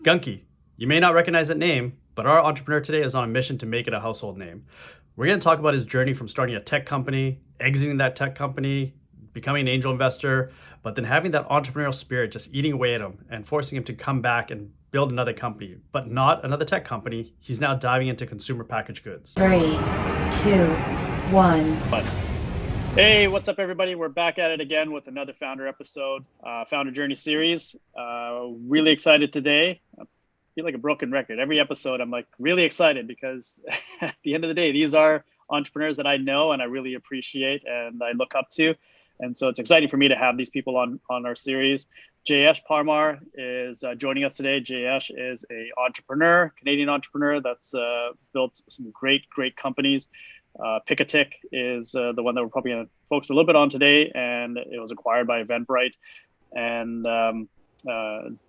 Gunkii. You may not recognize that name, but our entrepreneur today is on a mission to make it a household name. We're going to talk about his journey from starting a tech company, exiting that tech company, becoming an angel investor, but then having that entrepreneurial spirit just eating away at him and forcing him to come back and build another company, but not another tech company. He's now diving into consumer packaged goods. 3, 2, 1. Hey, what's up, everybody? We're back at it again with another founder episode, founder journey series. Really excited today. I feel like a broken record. Every episode, I'm like really excited because at the end of the day, these are entrepreneurs that I know and I really appreciate and I look up to. And so it's exciting for me to have these people on our series. Jayesh Parmar is joining us today. Jayesh is a entrepreneur, Canadian entrepreneur that's built some great companies. Picatic is the one that we're probably going to focus a little bit on today, and it was acquired by Eventbrite, and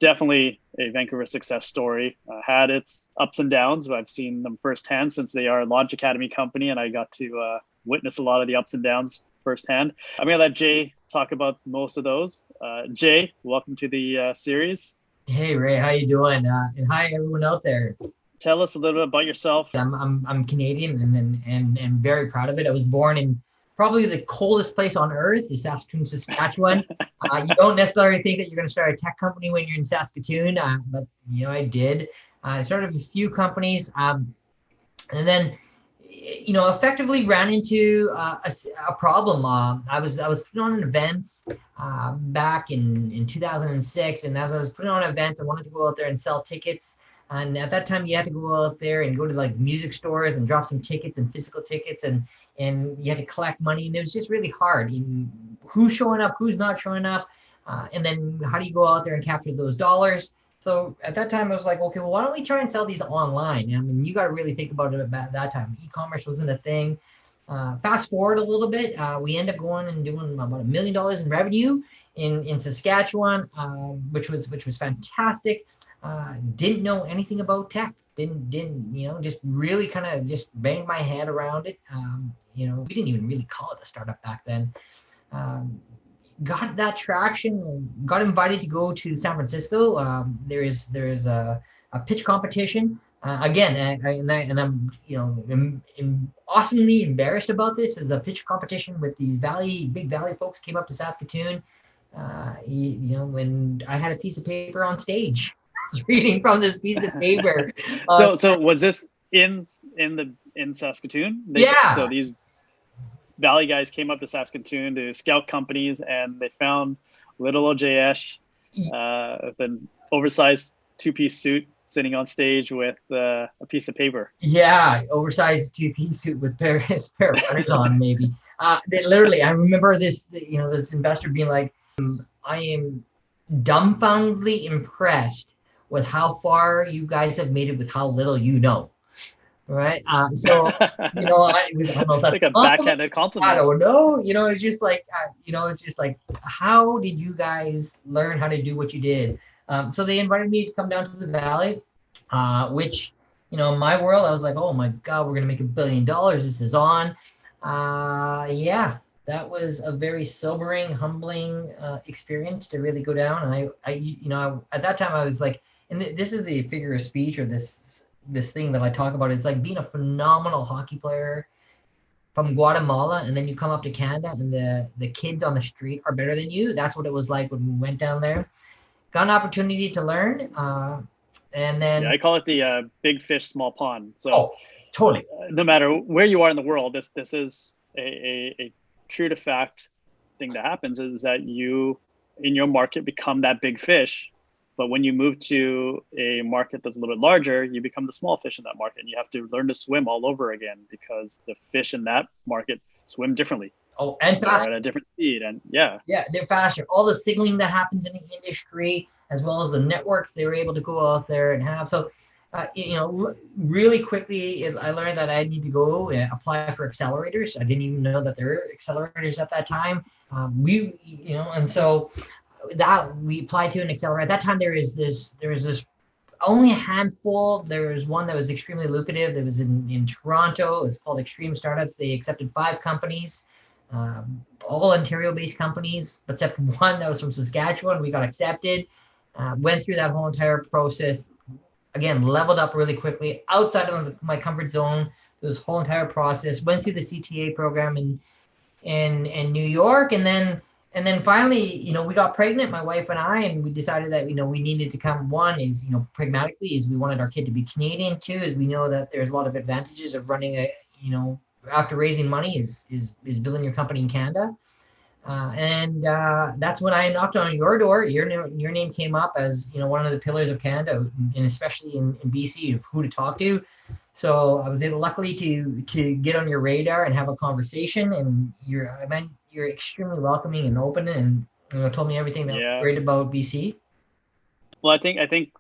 definitely a Vancouver success story. Had its ups and downs, but I've seen them firsthand since they are a Launch Academy company, and I got to witness a lot of the ups and downs firsthand. I'm going to let Jay talk about most of those. Jay, welcome to the series. Hey Ray, how you doing? And hi everyone out there. Tell us a little bit about yourself. I'm Canadian and very proud of it. I was born in probably the coldest place on earth, the Saskatoon, Saskatchewan. You don't necessarily think that you're going to start a tech company when you're in Saskatoon, but I did. I started a few companies, and then effectively ran into a problem. I was putting on events back in 2006, and as I was putting on events, I wanted to go out there and sell tickets. And at that time, you had to go out there and go to like music stores and drop some tickets and physical tickets, and you had to collect money. And it was just really hard. Who's showing up, who's not showing up, and then how do you go out there and capture those dollars? So at that time, I was like, okay, well, why don't we try and sell these online? I mean, you got to really think about it at that time. E-commerce wasn't a thing. Fast forward a little bit, we end up going and doing about $1 million in revenue in Saskatchewan, which was fantastic. Didn't know anything about tech. Didn't just really kind of just banged my head around it. We didn't even really call it a startup back then. Got that traction. Got invited to go to San Francisco. There is a pitch competition. Again, I'm awesomely embarrassed about this. Is a pitch competition with these big Valley folks came up to Saskatoon. When I had a piece of paper on stage. Reading from this piece of paper. So was this in Saskatoon? So these Valley guys came up to Saskatoon to scout companies, and they found little old Jayesh with an oversized two-piece suit sitting on stage with a piece of paper. Yeah, oversized two-piece suit with pair of runners on, maybe. Literally, I remember this. This investor being like, "I am dumbfoundedly impressed with how far you guys have made it with how little you know." Right. I don't know if that's like a backhanded compliment. I don't know. It's just like, how did you guys learn how to do what you did? So they invited me to come down to the Valley, which, in my world, I was like, oh my God, we're going to make $1 billion. This is on. That was a very sobering, humbling experience to really go down. And I at that time I was like, and this is the figure of speech, or this thing that I talk about. It's like being a phenomenal hockey player from Guatemala, and then you come up to Canada, and the kids on the street are better than you. That's what it was like when we went down there. Got an opportunity to learn, and then I call it the big fish, small pond. So totally. No matter where you are in the world, this is a true to fact thing that happens, is that you in your market become that big fish. But when you move to a market that's a little bit larger, you become the small fish in that market. And you have to learn to swim all over again, because the fish in that market swim differently. Oh, and faster. They're at a different speed. And yeah, they're faster. All the signaling that happens in the industry, as well as the networks they were able to go out there and have. So, really quickly, I learned that I need to go apply for accelerators. I didn't even know that there were accelerators at that time. And so that we applied to an accelerator. At that time, there was this only a handful. There was one that was extremely lucrative. That was in Toronto. It's called Extreme Startups. They accepted 5 companies. all Ontario-based companies, except one that was from Saskatchewan. We got accepted, went through that whole entire process, again, leveled up really quickly outside of my comfort zone. This whole entire process, went through the CTA program in New York, and then finally, we got pregnant, my wife and I, and we decided that we needed to come. One is, pragmatically, is we wanted our kid to be Canadian. Two is we know that there's a lot of advantages of running after raising money is building your company in Canada. And that's when I knocked on your door. Your name came up as one of the pillars of Canada, and especially in BC, of who to talk to. So I was able, luckily, to get on your radar and have a conversation. And you're extremely welcoming and open, and told me everything that was great about BC. Well, I think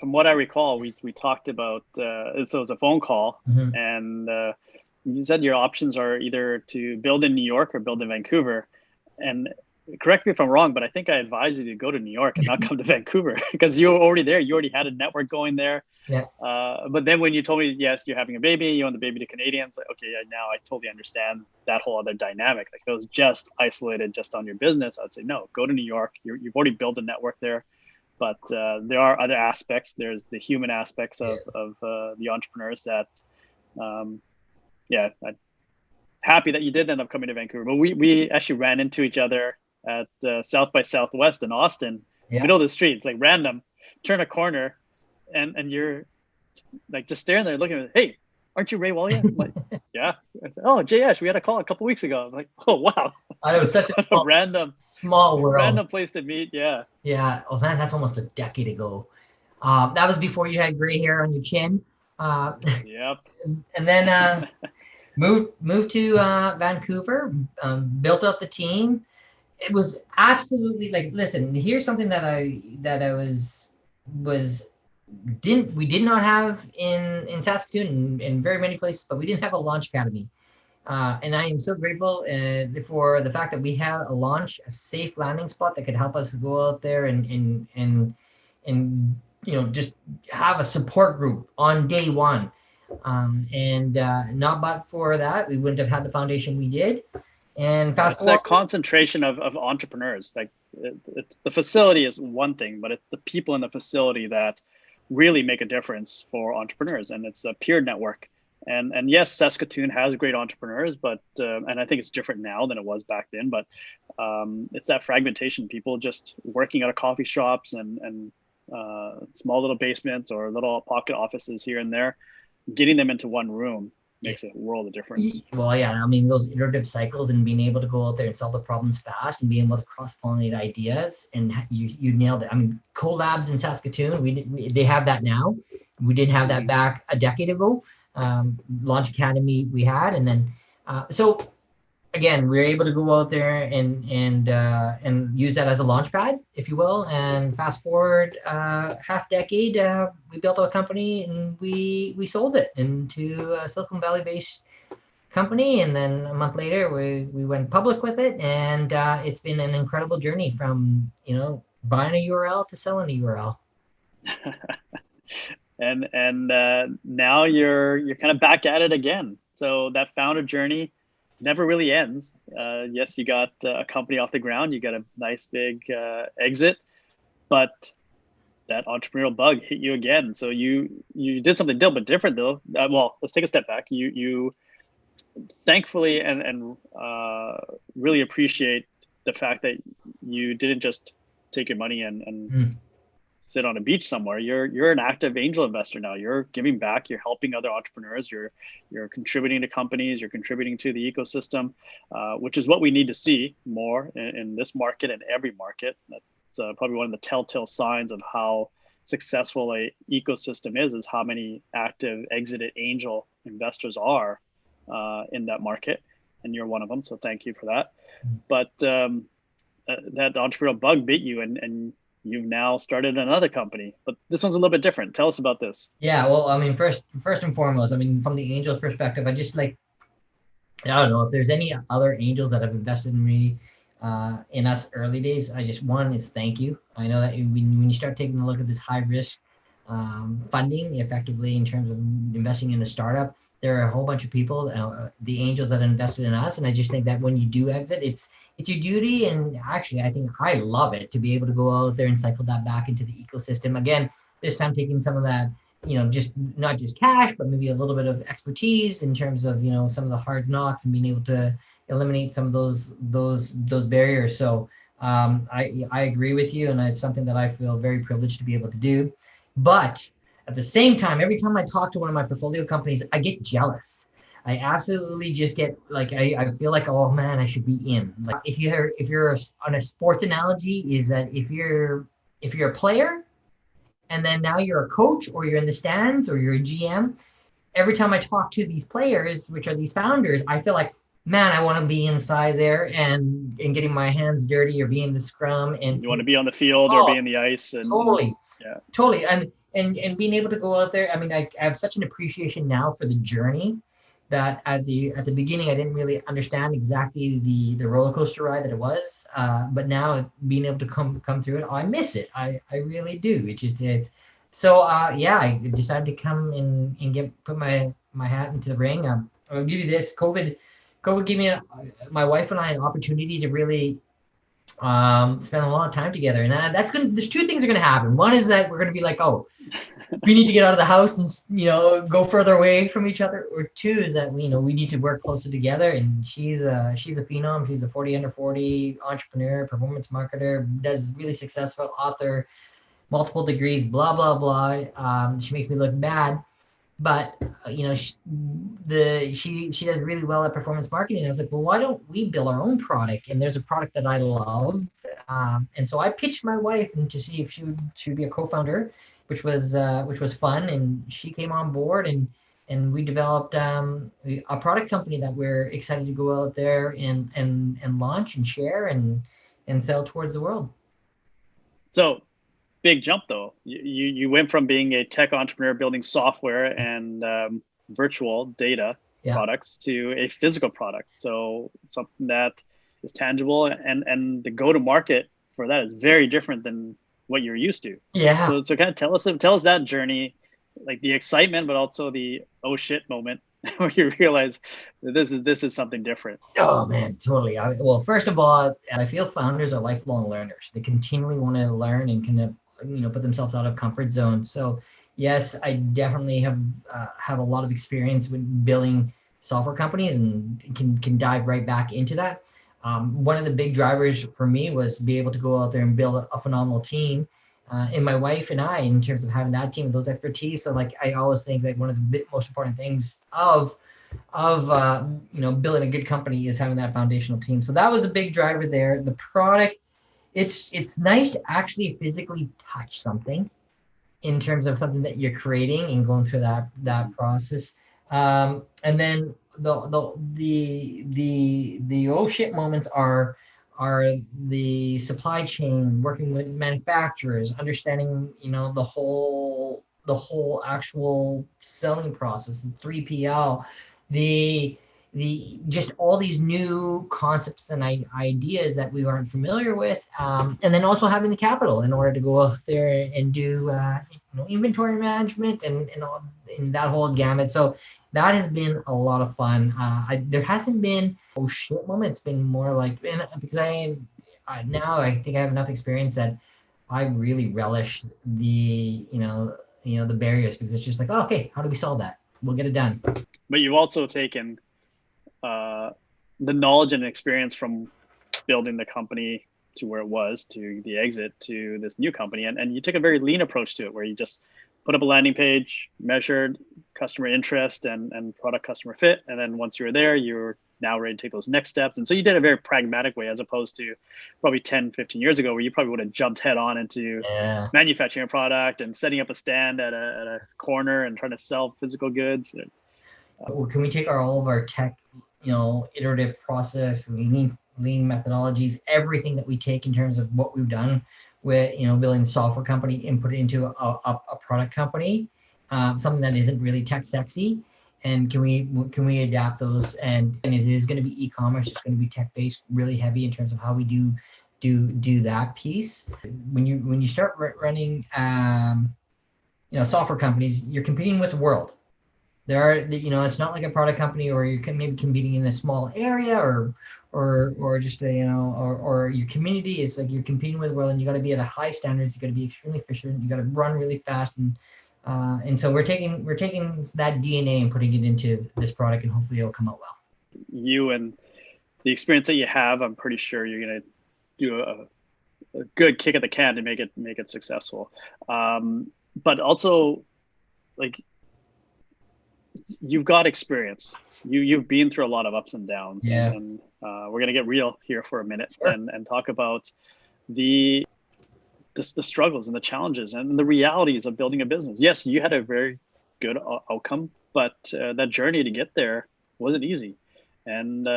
from what I recall, we talked about so it was a phone call, and you said your options are either to build in New York or build in Vancouver. And correct me if I'm wrong, but I think I advised you to go to New York and not come to Vancouver because you were already there. You already had a network going there. Yeah. But then when you told me, yes, you're having a baby, you want the baby to Canadians, like, okay, now I totally understand that whole other dynamic. Like, if it was just isolated just on your business, I'd say, no, go to New York. You've already built a network there. But there are other aspects. There's the human aspects of the entrepreneurs that, I'm happy that you did end up coming to Vancouver. But we actually ran into each other at South by Southwest in Austin, middle of the street. It's like random, turn a corner, and you're like just staring there looking at me, hey, aren't you Ray Wallia? I'm like, yeah. I said, oh, Jayesh, we had a call a couple weeks ago. I'm like, oh, wow. It was such a small world. Random place to meet, yeah. Yeah, oh man, that's almost a decade ago. That was before you had gray hair on your chin. Yep. And then moved to Vancouver, built up the team. It was absolutely like, listen, here's something that I we did not have in Saskatoon, in very many places, but we didn't have a launch academy. And I am so grateful for the fact that we had a safe landing spot that could help us go out there and just have a support group on day one. Not but for that, we wouldn't have had the foundation we did. And it's that concentration of entrepreneurs. Like the facility is one thing, but it's the people in the facility that really make a difference for entrepreneurs. And it's a peer network. And yes, Saskatoon has great entrepreneurs, but and I think it's different now than it was back then. But it's that fragmentation, people just working out of coffee shops and small little basements or little pocket offices here and there. Getting them into one room makes a world of difference. Well, yeah, I mean, those iterative cycles and being able to go out there and solve the problems fast and being able to cross-pollinate ideas, and you nailed it. I mean, collabs in Saskatoon, they have that now. We didn't have that back a decade ago. Launch Academy we had, and then so again, we were able to go out there and use that as a launch pad, if you will. And fast forward half decade, we built a company and we sold it into a Silicon Valley based company. And then a month later, we went public with it. And it's been an incredible journey from, buying a URL to selling a URL. and now you're kind of back at it again. So that founder journey never really ends. Yes, you got a company off the ground, you got a nice big exit, but that entrepreneurial bug hit you again. So you did something a little bit different though. Well, let's take a step back. You thankfully and really appreciate the fact that you didn't just take your money and sit on a beach somewhere. You're an active angel investor now. You're giving back. You're helping other entrepreneurs. You're contributing to companies. You're contributing to the ecosystem, which is what we need to see more in this market and every market. That's probably one of the telltale signs of how successful a ecosystem is how many active exited angel investors are in that market, and you're one of them. So thank you for that. But that entrepreneurial bug bit you, and you've now started another company, but this one's a little bit different. Tell us about this. Yeah, well, I mean, first and foremost, I mean, from the angel perspective, I don't know if there's any other angels that have invested in me in us early days. One is thank you. I know that when you start taking a look at this high risk funding effectively in terms of investing in a startup, there are a whole bunch of people, the angels that invested in us. And I just think that when you do exit, it's your duty. And actually, I think I love it to be able to go out there and cycle that back into the ecosystem. Again, this time taking some of that just not just cash, but maybe a little bit of expertise in terms of, some of the hard knocks and being able to eliminate some of those barriers. So I agree with you, and it's something that I feel very privileged to be able to do. But at the same time, every time I talk to one of my portfolio companies, I get jealous. I absolutely just get like I feel like, oh man, I should be in. Like if you're on a sports analogy, is that if you're a player and then now you're a coach or you're in the stands or you're a GM, every time I talk to these players, which are these founders, I feel like, man, I want to be inside there and getting my hands dirty or be in the scrum. And you want to be on the field or be in the ice. And totally. Yeah. Totally. And being able to go out there, I mean, I have such an appreciation now for the journey that at the beginning, I didn't really understand exactly the roller coaster ride that it was. But now being able to come through it, I miss it. I really do. It's so, I decided to come in and put my hat into the ring. I'll give you this. COVID gave me my wife and I an opportunity to really spend a lot of time together, and there's two things are going to happen. One is that we're going to be like, oh, we need to get out of the house and go further away from each other, or two is that we need to work closer together. And she's a phenom. She's a 40 under 40 entrepreneur, performance marketer, does really successful, author, multiple degrees, blah blah blah. She makes me look bad, but she does really well at performance marketing. And I was like, well, why don't we build our own product? And there's a product that I love, and so I pitched my wife and to see if she would be a co-founder, which was fun. And she came on board, and we developed a product company that we're excited to go out there and launch and share and sell towards the world. So big jump though. You went from being a tech entrepreneur building software and virtual data products to a physical product. So something that is tangible, and the go-to-market for that is very different than what you're used to. Yeah. So kind of tell us that journey, like the excitement, but also the oh shit moment where you realize that this is something different. Oh man, totally. Well, first of all, I feel founders are lifelong learners. They continually want to learn and kind of put themselves out of comfort zone. So yes, I definitely have a lot of experience with building software companies and can dive right back into that. One of the big drivers for me was to be able to go out there and build a phenomenal team. And my wife and I, in terms of having that team, those expertise. So like, I always think that one of the most important things of building a good company is having that foundational team. So that was a big driver there. The product, it's nice to actually physically touch something in terms of something that you're creating and going through that process. And then the oh shit moments are the supply chain, working with manufacturers, understanding the whole actual selling process, the 3PL, the just all these new concepts and ideas that we weren't familiar with, and then also having the capital in order to go out there and do inventory management and all in that whole gamut. So that has been a lot of fun. There hasn't been oh shit moment. It's been more like, because now I think I have enough experience that I really relish the the barriers, because it's just like, oh, okay, how do we solve that? We'll get it done. But you've also taken the knowledge and experience from building the company to where it was, to the exit, to this new company, and you took a very lean approach to it, where you just put up a landing page, measured customer interest and product customer fit, and then once you were there, you're now ready to take those next steps. And so you did a very pragmatic way, as opposed to probably 10, 15 years ago, where you probably would have jumped head on into manufacturing a product and setting up a stand at a corner and trying to sell physical goods. Well, can we take all of our tech, iterative process, lean methodologies, everything that we take in terms of what we've done with, building a software company, and put it into a product company, something that isn't really tech sexy? And can we adapt those? And it is going to be e-commerce. It's going to be tech-based, really heavy in terms of how we do that piece. When you start running, software companies, you're competing with the world. There are, it's not like a product company where you're maybe competing in a small area or just or your community. Is like you're competing with the world, and you got to be at a high standards. You got to be extremely efficient. You got to run really fast, and And so we're taking that DNA and putting it into this product, and hopefully it'll come out well. You and the experience that you have, I'm pretty sure you're going to do a good kick at the can to make it successful. But also, like, you've got experience. You've been through a lot of ups and downs. Yeah. And we're going to get real here for a minute. Sure. and talk about the struggles and the challenges and the realities of building a business. Yes, you had a very good outcome, but that journey to get there wasn't easy. And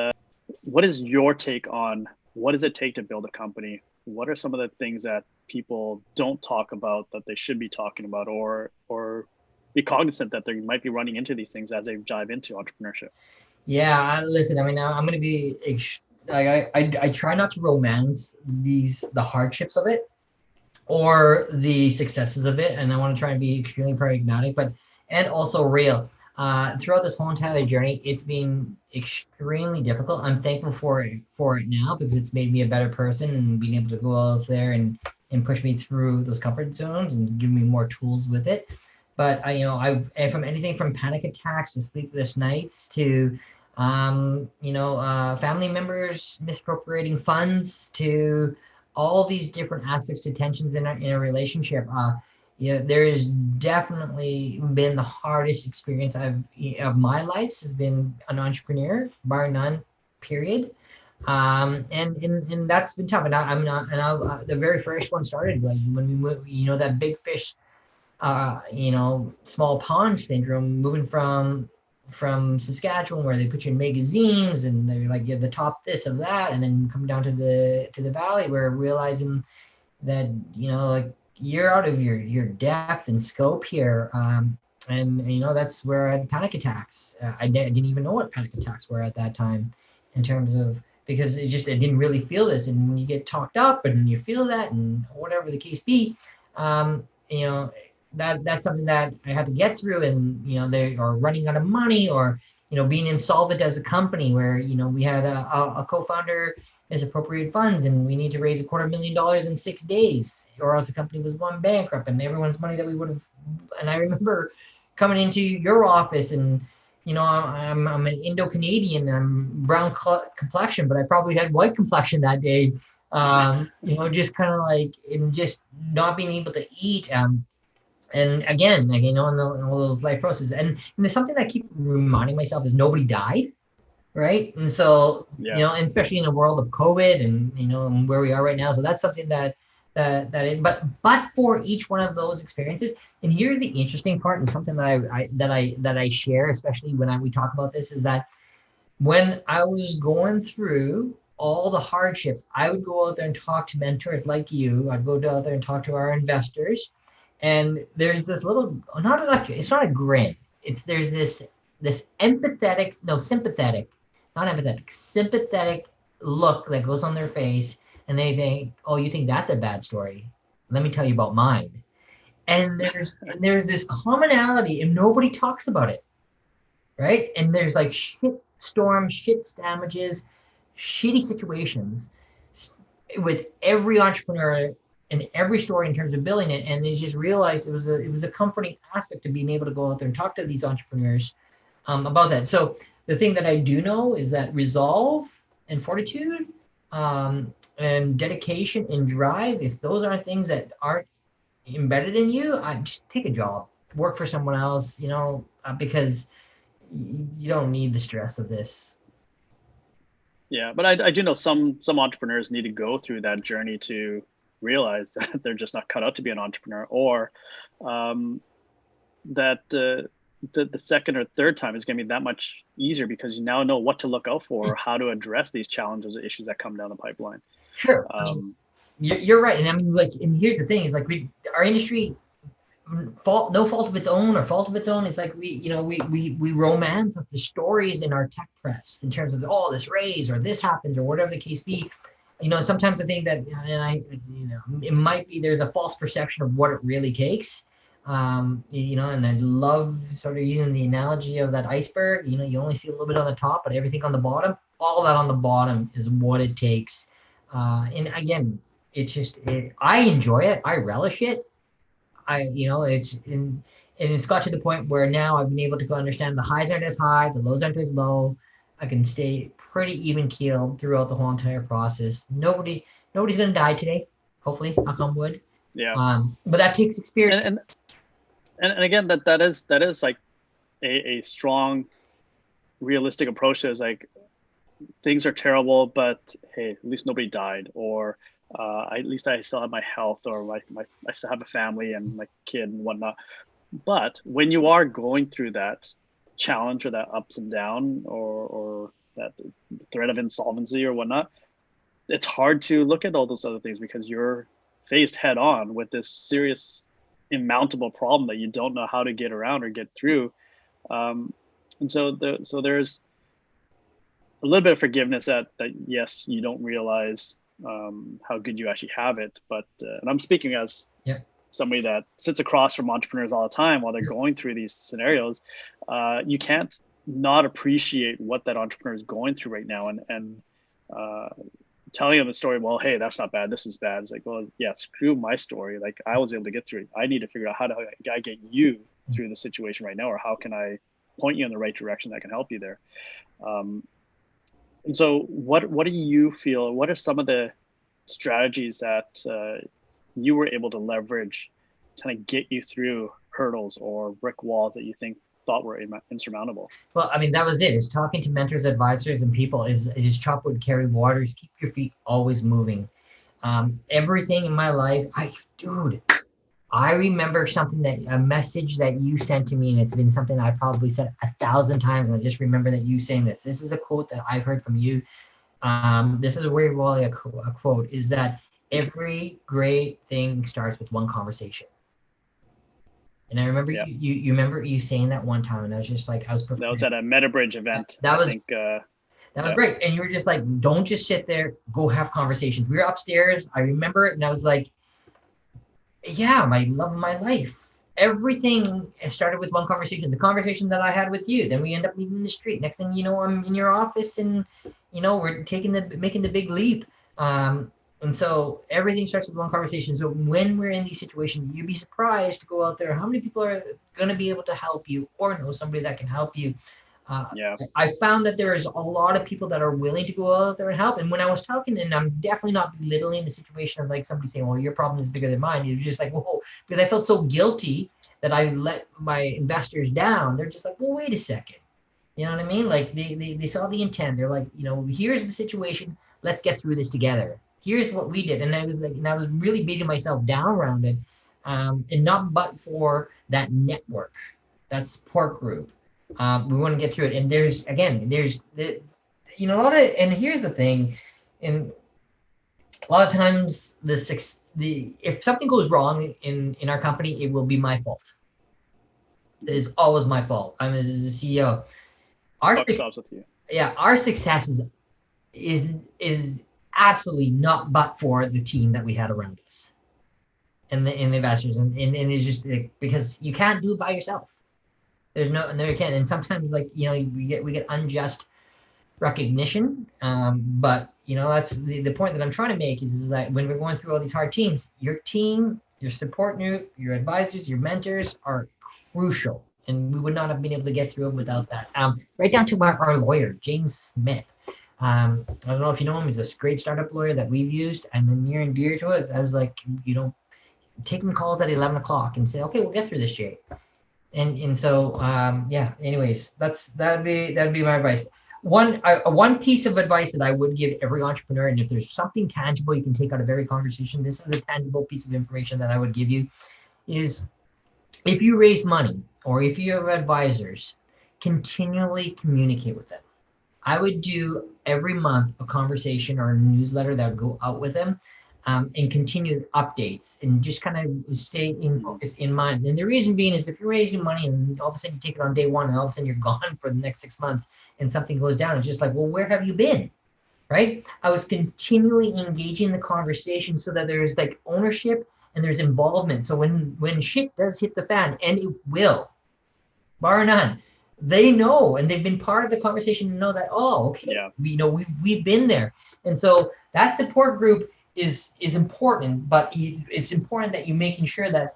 what is your take on what does it take to build a company? What are some of the things that people don't talk about that they should be talking about, or be cognizant that they might be running into these things as they dive into entrepreneurship? Yeah, listen, I mean, I'm going to be, I try not to romance the hardships of it or the successes of it. And I want to try and be extremely pragmatic, and also real. Throughout this whole entire journey, it's been extremely difficult. I'm thankful for it now because it's made me a better person, and being able to go out there and push me through those comfort zones and give me more tools with it. But I've from anything from panic attacks to sleepless nights to family members misappropriating funds to all these different aspects to tensions in a relationship. There has definitely been the hardest experience of my life has been an entrepreneur, bar none, period. And that's been tough. And the very first one started like when we moved, that big fish, small pond syndrome, moving from Saskatchewan, where they put you in magazines and they're like, you're the top this and that, and then come down to the valley, where realizing that like you're out of your depth and scope here, and that's where I had panic attacks. I didn't even know what panic attacks were at that time, in terms of, because I didn't really feel this, and when you get talked up and you feel that, and whatever the case be, that's something that I had to get through. And they are running out of money, or being insolvent as a company, where we had a co-founder misappropriated funds, and we need to raise $250,000 in 6 days, or else the company was going bankrupt, and everyone's money that we would have. And I remember coming into your office, and I'm an Indo-Canadian, I'm brown complexion, but I probably had white complexion that day. Just kind of like, and just not being able to eat. And again, like, in all those life processes, and there's something that I keep reminding myself is nobody died, right? And so, Yeah. And especially in a world of COVID, and and where we are right now, so that's something but for each one of those experiences. And here's the interesting part, and something that I share, especially when we talk about this, is that when I was going through all the hardships, I would go out there and talk to mentors like you. I'd go out there and talk to our investors. And there's this little, it's not a grin. There's this sympathetic look that goes on their face. And they think, oh, you think that's a bad story? Let me tell you about mine. And there's this commonality, and nobody talks about it, right? And there's like shit storms, shit damages, shitty situations with every entrepreneur and every story in terms of building it. And they just realized it was a comforting aspect of being able to go out there and talk to these entrepreneurs about that. So the thing that I do know is that resolve and fortitude, and dedication and drive, if those aren't things that aren't embedded in you, I just take a job, work for someone else, because you don't need the stress of this. Yeah, but I do know some entrepreneurs need to go through that journey to realize that they're just not cut out to be an entrepreneur, or that the second or third time is going to be that much easier because you now know what to look out for, or how to address these challenges or issues that come down the pipeline. Sure. You're right. And I mean, like, and here's the thing is, like, our industry, no fault of its own or fault of its own. It's like we romance the stories in our tech press in terms of, oh, this raise or this happens or whatever the case be. Sometimes I think that, it might be there's a false perception of what it really takes. And I love sort of using the analogy of that iceberg. You only see a little bit on the top, but everything on the bottom, all that on the bottom is what it takes. And again, it's just, I enjoy it. I relish it. It's and it's got to the point where now I've been able to go understand the highs aren't as high, the lows aren't as low. I can stay pretty even keeled throughout the whole entire process. Nobody's gonna die today, hopefully, knock on wood. Yeah. But that takes experience. And again, that is like a strong, realistic approach. Is like, things are terrible, but hey, at least nobody died, or at least I still have my health, or I still have a family and my kid and whatnot. But when you are going through that challenge or that ups and down, or that threat of insolvency or whatnot, it's hard to look at all those other things because you're faced head on with this serious, immountable problem that you don't know how to get around or get through. And so there's a little bit of forgiveness that yes, you don't realize how good you actually have it. But and I'm speaking as somebody that sits across from entrepreneurs all the time while they're going through these scenarios. You can't not appreciate what that entrepreneur is going through right now, and telling them the story. Well, hey, that's not bad. This is bad. It's like, well, yeah, screw my story. Like, I was able to get through it. I need to figure out how do I get you through the situation right now, or how can I point you in the right direction that can help you there. And so what do you feel, what are some of the strategies that you were able to leverage to kind of get you through hurdles or brick walls that you thought were insurmountable? Well, I mean, that was it. Is talking to mentors, advisors, and people is chop wood, carry water, is keep your feet always moving. Everything in my life, I remember a message that you sent to me, and it's been something I probably said 1,000 times. And I just remember that you saying this. This is a quote that I've heard from you. This is a very well a quote, is that every great thing starts with one conversation. And I remember you remember you saying that one time, and I was just like, that was at a MetaBridge event. That was great. And you were just like, don't just sit there, go have conversations. We were upstairs. I remember it, and I was like, yeah, my love of my life. Everything started with one conversation. The conversation that I had with you. Then we end up meeting in the street. Next thing you know, I'm in your office, and we're making the big leap. And so everything starts with one conversation. So when we're in these situations, you'd be surprised to go out there. How many people are going to be able to help you, or know somebody that can help you? I found that there is a lot of people that are willing to go out there and help. And when I was talking, and I'm definitely not belittling the situation of like somebody saying, well, your problem is bigger than mine. It was just like, whoa, because I felt so guilty that I let my investors down. They're just like, well, wait a second. You know what I mean? Like they saw the intent. They're like, here's the situation. Let's get through this together. Here's what we did. And I was like, and I was really beating myself down around it. And not but for that network, that support group. We want to get through it. And there's a lot of, and here's the thing, and a lot of times if something goes wrong in our company, it will be my fault. It is always my fault. I'm as a CEO. Our success is absolutely not but for the team that we had around us and the investors. And it's just because you can't do it by yourself. There's no you can't. And sometimes we get unjust recognition. But that's the point that I'm trying to make is that when we're going through all these hard teams, your team, your support group, your advisors, your mentors are crucial. And we would not have been able to get through it without that. Right down to our lawyer, James Smith. I don't know if you know him. He's a great startup lawyer that we've used, and then near and dear to us. I was like, taking calls at 11 o'clock and say, okay, we'll get through this, Jay. And so anyways, that'd be my advice. One piece of advice that I would give every entrepreneur, and if there's something tangible you can take out of every conversation, this is the tangible piece of information that I would give you, is if you raise money or if you have advisors, continually communicate with them. I would do every month a conversation or a newsletter that would go out with them, and continue updates and just kind of stay in focus in mind. And the reason being is if you're raising money and all of a sudden you take it on day one and all of a sudden you're gone for the next 6 months and something goes down, it's just like, well, where have you been? Right? I was continually engaging the conversation so that there's like ownership and there's involvement. So when shit does hit the fan, and it will, bar none, they know, and they've been part of the conversation to know that, we've been there. And so that support group is important, but it's important that you're making sure that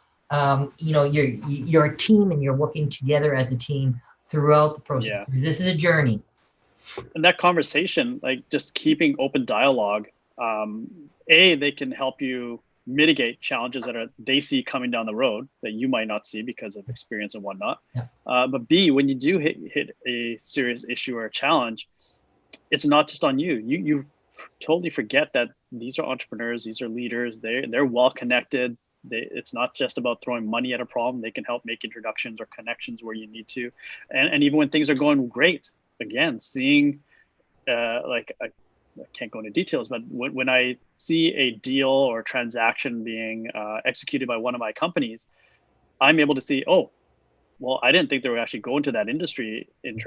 you're a team and you're working together as a team throughout the process. Yeah. Because this is a journey. And that conversation, like just keeping open dialogue, they can help you mitigate challenges that they see coming down the road that you might not see because of experience and whatnot. Yeah. But B, when you do hit a serious issue or a challenge, it's not just on you. You totally forget that these are entrepreneurs, these are leaders. They're well connected. It's not just about throwing money at a problem. They can help make introductions or connections where you need to, and even when things are going great, again, seeing I can't go into details, but when I see a deal or transaction being executed by one of my companies, I'm able to see, oh, well, I didn't think they were actually going to that industry in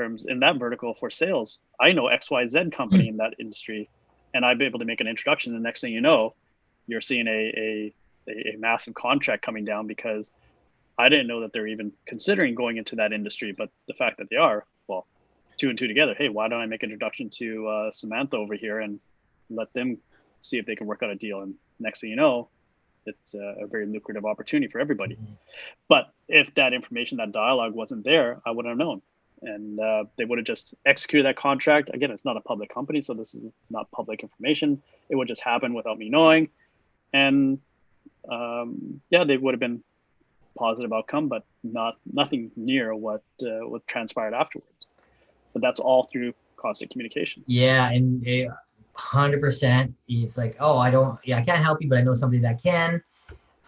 that vertical for sales. I know XYZ company in that industry, and I'd be able to make an introduction. The next thing you know, you're seeing a massive contract coming down because I didn't know that they're even considering going into that industry, but the fact that they are, well, 2 and 2 together. Hey, why don't I make an introduction to Samantha over here and let them see if they can work out a deal? And next thing you know, it's a very lucrative opportunity for everybody. Mm-hmm. But if that information, that dialogue wasn't there, I wouldn't have known. And they would have just executed that contract. Again, it's not a public company, so this is not public information. It would just happen without me knowing. And they would have been positive outcome, but nothing near what transpired afterwards. But that's all through constant communication. Yeah, and 100%. It's like, oh, I can't help you, but I know somebody that can.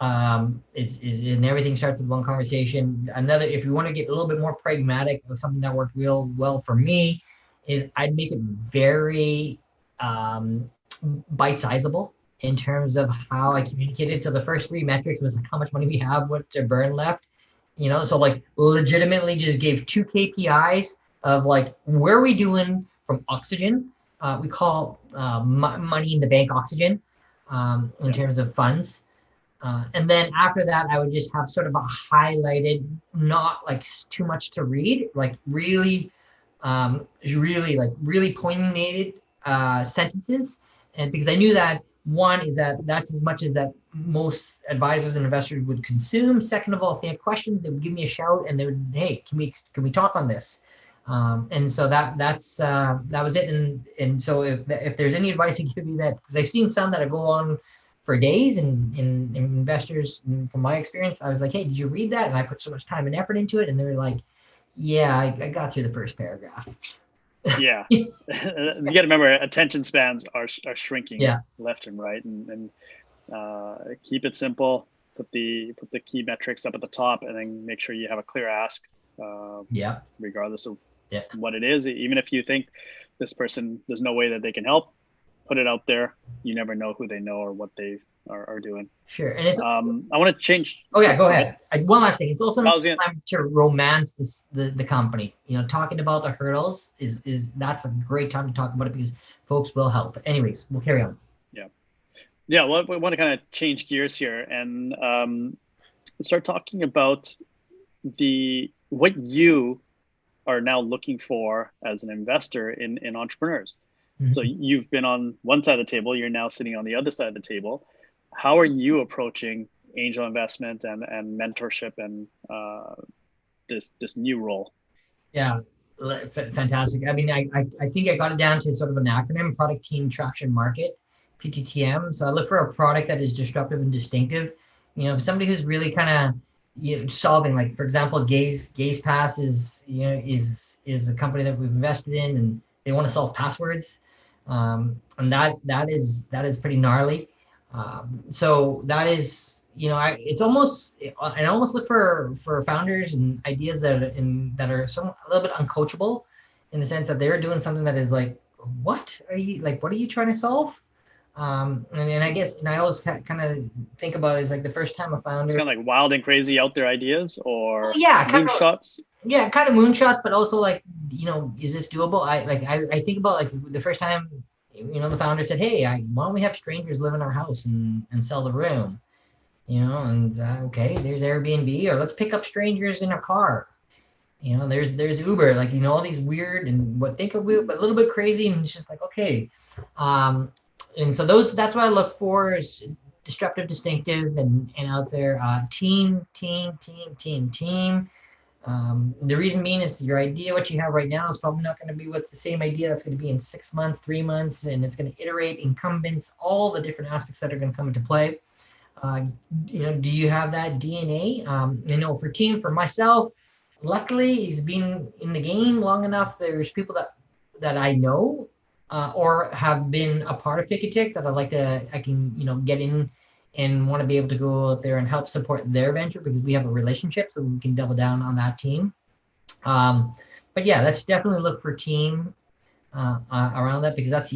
And everything starts with one conversation. Another, if you want to get a little bit more pragmatic, of something that worked real well for me, is I'd make it very bite-sizable in terms of how I communicated. So the first 3 metrics was how much money we have, what to burn left. So like legitimately just gave 2 KPIs of like, where are we doing from oxygen? We call money in the bank oxygen in terms of funds. And then after that, I would just have sort of a highlighted, not like too much to read, like really pointed sentences. And because I knew that one is that's as much as that most advisors and investors would consume. Second of all, if they had questions, they would give me a shout and they would, hey, can we talk on this? And so that was it. And so if there's any advice I can give you, that, because I've seen some that go on for days, and investors, from my experience, I was like, hey, did you read that? And I put so much time and effort into it. And they were like, yeah, I got through the first paragraph. Yeah. You got to remember, attention spans are shrinking left and right, and keep it simple. Put the key metrics up at the top, and then make sure you have a clear ask. Regardless of what it is, even if you think this person, there's no way that they can help, put it out there. You never know who they know or what they are doing. Sure. And it's I want to change. Oh yeah, go ahead. One last thing. It's also not time to romance the company. Talking about the hurdles is that's a great time to talk about it, because folks will help. Anyways, we'll carry on. Yeah. Well, we want to kind of change gears here and start talking about what you are now looking for as an investor in entrepreneurs. Mm-hmm. So you've been on one side of the table, you're now sitting on the other side of the table. How are you approaching angel investment and mentorship and this new role? Yeah, fantastic. I mean, I think I got it down to sort of an acronym: Product Team Traction Market, PTTM. So I look for a product that is disruptive and distinctive. Somebody who's really kind of solving, like, for example, Gaze Pass is a company that we've invested in, and they want to solve passwords, and that is pretty gnarly. So that is, I almost look for founders and ideas that are a little bit uncoachable, in the sense that they're doing something that is like, what are you trying to solve? And I guess, and I always kind of think about it as like the first time a founder. It's kind of like wild and crazy out there ideas, or moonshots. Yeah, kind of moonshots, but also like, is this doable? I think about like the first time, the founder said, hey, why don't we have strangers live in our house and sell the room? Okay, there's Airbnb, or let's pick up strangers in a car. There's Uber, like, all these weird and what think of weird, but a little bit crazy, and it's just like, okay. And so that's what I look for, is disruptive, distinctive, and out there. Team. The reason being is your idea, what you have right now, is probably not going to be what's the same idea that's going to be in 6 months, 3 months, and it's going to iterate incumbents, all the different aspects that are going to come into play. Do you have that DNA? For team, for myself, luckily, he's been in the game long enough. There's people that I know or have been a part of Picatic that I can get in and want to be able to go out there and help support their venture because we have a relationship, so we can double down on that team. But yeah, let's definitely look for team around that, because that's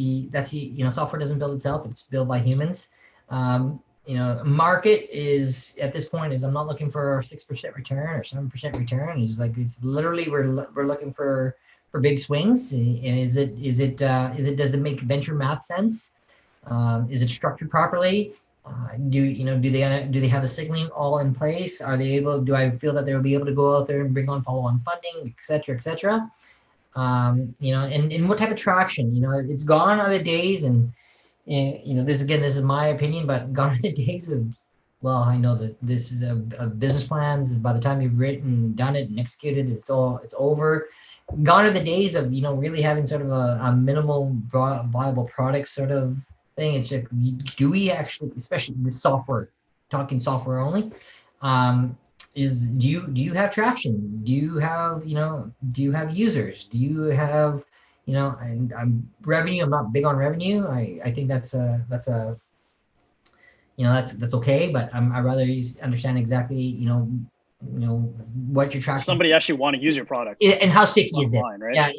software doesn't build itself; it's built by humans. Market is at this point is I'm not looking for a 6% return or 7% return. It's literally we're looking for big swings. And does it make venture math sense? Is it structured properly? Do they have the signaling all in place? Do I feel that they'll be able to go out there and bring on follow-on funding, et cetera? And what type of traction? It's gone are the days, and this is my opinion, but gone are the days of, well, I know that this is a business plans. By the time you've written, done it, and executed, it's over. Gone are the days of really having sort of a minimal viable product sort of thing. It's just, do we actually, especially with software, talking software only, do you have traction? Do you have users? Do you have and revenue? I'm not big on revenue. I think that's okay, but I'd rather understand exactly what your traction. Somebody actually want to use your product and how sticky is it? Right? Yeah,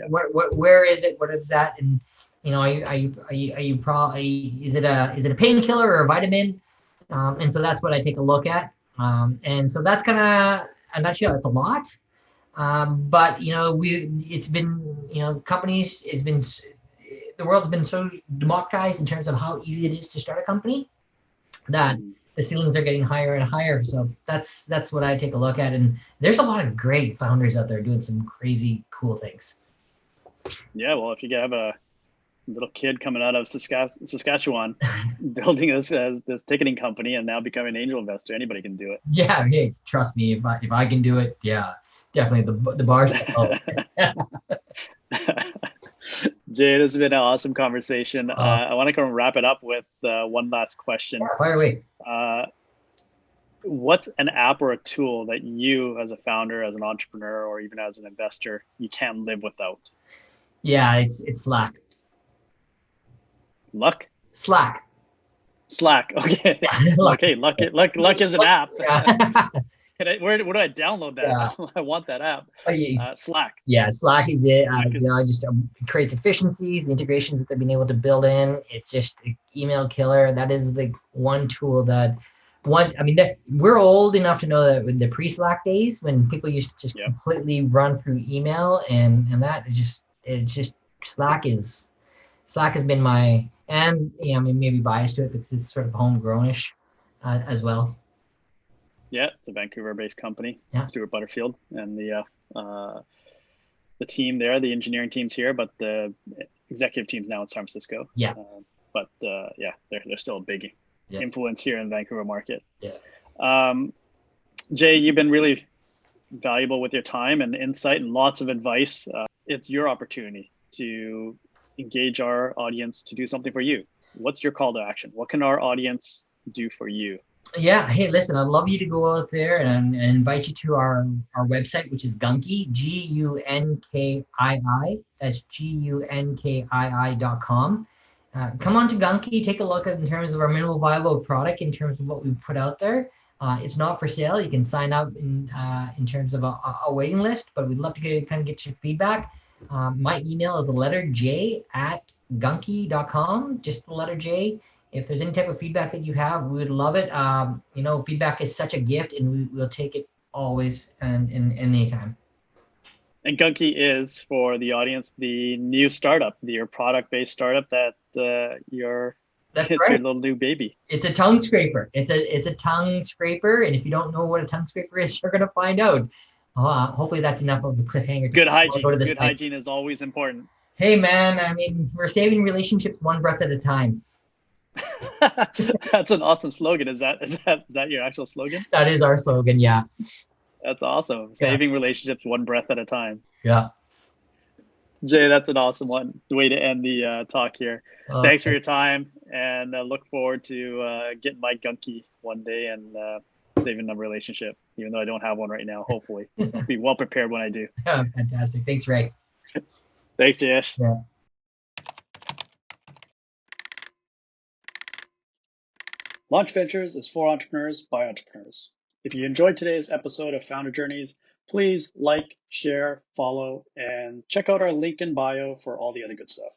where is it? What is that? And are you probably, is it a painkiller or a vitamin? And so that's what I take a look at. And so that's kind of a nutshell. It's a lot. But it's been companies, the world's been so democratized in terms of how easy it is to start a company that the ceilings are getting higher and higher. So that's what I take a look at. And there's a lot of great founders out there doing some crazy cool things. Yeah, well, if you have a little kid coming out of Saskatchewan building this ticketing company and now becoming an angel investor, anybody can do it. Yeah, hey, trust me, if I can do it, yeah, definitely the bar's low. Jay, this has been an awesome conversation. I want to kind of wrap it up with one last question. Fire away. What's an app or a tool that you, as a founder, as an entrepreneur, or even as an investor, you can't live without? Yeah, it's Slack. Slack. Okay. Okay. Luck is an app. Yeah. Where do I download that? Yeah. I want that app. Slack. Yeah, Slack is it. It creates efficiencies, the integrations that they've been able to build in. It's just an email killer. That is the one tool that we're old enough to know that with the pre-Slack days when people used to just completely run through email and that is just Slack has been my, and maybe biased to it, but it's sort of homegrownish as well. Yeah, it's a Vancouver-based company. Yeah. Stuart Butterfield and the team there, the engineering team's here, but the executive team's now in San Francisco. Yeah. They're still a big influence here in the Vancouver market. Yeah. Jay, you've been really valuable with your time and insight and lots of advice. It's your opportunity to engage our audience to do something for you. What's your call to action? What can our audience do for you? Yeah. Hey, listen, I'd love you to go out there and invite you to our website, which is Gunkii, Gunkii. That's Gunkii.com. Come on to Gunkii, take a look at in terms of our minimal viable product, in terms of what we put out there. It's not for sale. You can sign up in terms of a waiting list, but we'd love to get your feedback. My email is the letter J at Gunkii.com, just the letter J. If there's any type of feedback that you have, we would love it. Feedback is such a gift, and we'll take it always and anytime. And Gunkii is, for the audience, the new startup, your product-based startup that your little new baby. It's a tongue scraper. It's a tongue scraper, and if you don't know what a tongue scraper is, you're gonna find out. Hopefully, that's enough of a cliffhanger. Good hygiene. Good hygiene is always important. Hey, man. We're saving relationships one breath at a time. That's an awesome slogan. Is that your actual slogan? That is our slogan. Yeah. That's awesome. Yeah. Saving relationships one breath at a time. Yeah. Jay, that's an awesome way to end the talk here. Thanks for Okay. your time, and look forward to getting my Gunkii one day and saving a relationship, even though I don't have one right now. Hopefully, I'll be well prepared when I do. Fantastic. Thanks, Ray. Thanks, Jayesh. Yeah. Launch Ventures is for entrepreneurs by entrepreneurs. If you enjoyed today's episode of Founder Journeys, please like, share, follow, and check out our link in bio for all the other good stuff.